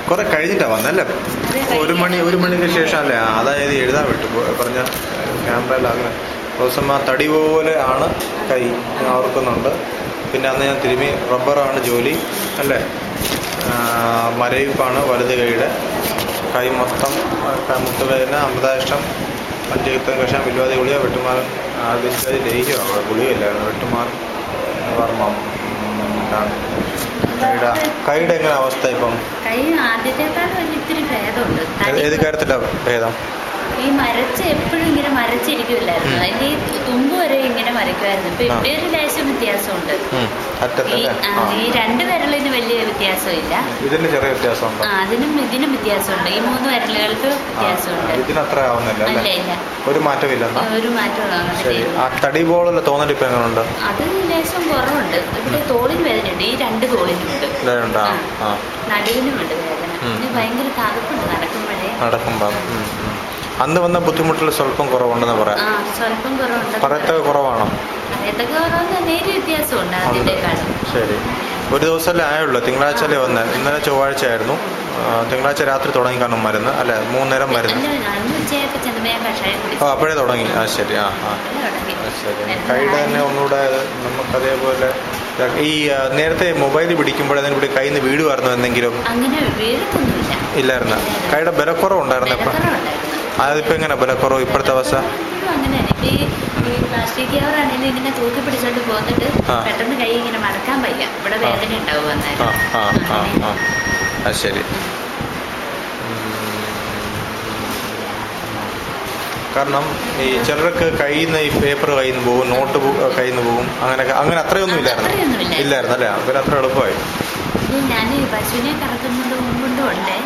കുറെ കഴിഞ്ഞിട്ടാ വന്നല്ലേ? ഒരു മണിക്ക് ശേഷം അല്ലേ? അതായത് എഴുതാൻ വിട്ടു പറഞ്ഞ ക്യാമറയിലാകുന്ന ദിവസം ആ തടി പോലെ ആണ് കൈ, ഞാൻ ഓർക്കുന്നുണ്ട്. പിന്നെ അന്ന് ഞാൻ തിരുമ്മി. റബ്ബറാണ് ജോലി അല്ലേ? മരവിപ്പാണ് വലത് കൈയുടെ. കൈ മൊത്തം മുട്ടുവേദന, അമൃതാഷ്ടം, പഞ്ചയുക്തം, കഷായം, വില്വാദി ഗുളിക, വെട്ടുമാർ ആദ്യത്തെ ലേഹ്യമാണ്. ഗുളികയില്ലായിരുന്നു, വെട്ടുമാർ വർമ്മം. കൈയുടെ എങ്ങനെ അവസ്ഥ ഇപ്പം? ഏത് കാര്യത്തിലാണ് ഭേദം? ഈ മരച്ച് എപ്പോഴും ഇങ്ങനെ മരച്ചിരിക്കില്ലായിരുന്നു. അതിന്റെ ഈ തുമ്പ് വരെ ഇങ്ങനെ മരക്കുമായിരുന്നു. ഇപ്പൊ ഇവിടെ ഒരു ലേശം വ്യത്യാസമുണ്ട്. ഈ രണ്ട് വിരലിന് വലിയ വ്യത്യാസമില്ല. ഇതിന് ചെറിയ വ്യത്യാസമുണ്ട്. അതിനും ഇതിനും വ്യത്യാസമുണ്ട്. ഈ 3 വിരലുകൾക്ക് വ്യത്യാസമുണ്ട്. ഇതിന് അത്ര ആവുന്നില്ല. ഇല്ല, ഒരു മാറ്റമില്ല. ഒരു മാറ്റം. ആ തടി പോലുള്ള തോന്നൽ ഇപ്പൊ എങ്ങനെയുണ്ട്? അത് ലേശം കുറവുണ്ട്. ഇവിടെ തോളിന് വേദനയുണ്ട്. ഈ 2 തോളിനുണ്ട്. നടുവിനുമുണ്ട് വേദന. ഭയങ്കര തണുപ്പുണ്ട് നടക്കുമ്പോ. അന്ന് വന്ന ബുദ്ധിമുട്ടിൽ സ്വല്പം കുറവുണ്ടെന്ന് പറയാം. സ്വല്പം കുറവുണ്ട്. പറയത്തൊക്കെ കുറവാണോ? ശരി. ഒരു ദിവസമല്ലേ ആയുള്ളൂ? തിങ്കളാഴ്ചയല്ലേ വന്നത്? ഇന്നലെ ചൊവ്വാഴ്ച ആയിരുന്നു. തിങ്കളാഴ്ച രാത്രി തുടങ്ങി കാണും മരുന്ന് അല്ലെ? 3 നേരം മരുന്ന്. അപ്പോഴേ തുടങ്ങി. ശരി. ശരി. കൈയുടെ തന്നെ ഒന്നുകൂടെ നമുക്ക് അതേപോലെ ഈ നേരത്തെ മൊബൈൽ പിടിക്കുമ്പോൾ അതിന് കയ്യിൽ നിന്ന് വീടുമായിരുന്നു എന്തെങ്കിലും? ഇല്ലായിരുന്നു. കൈയുടെ ബലക്കുറവുണ്ടായിരുന്നു. എപ്പം? അതിപ്പോ എങ്ങനെ ബലക്കുറവ് ഇപ്പോഴത്തെ അവസ്ഥ? പ്ലാസ്റ്റിക് കവറാണെങ്കിൽ ഇങ്ങനെ തൂക്കി പിടിച്ചോണ്ട് പോന്നിട്ട് പെട്ടെന്ന് കൈ ഇങ്ങനെ മടക്കാൻ വയ്യ. ഇവിടെ വേദന ഉണ്ടാവും. ശരി. കാരണം ഈ ചിലർക്ക് കയ്യിൽ നിന്ന് ഈ പേപ്പർ കയ്യിൽ നിന്ന് പോകും, നോട്ട് കയ്യിൽ നിന്ന് പോകും. അങ്ങനെ അത്രയൊന്നും ഇല്ലായിരുന്നു അല്ലേ? അവരത്ര എളുപ്പമായി. ഞാൻ പശുവിനെ കറക്കുന്നത് കൊണ്ടും ഉണ്ട്.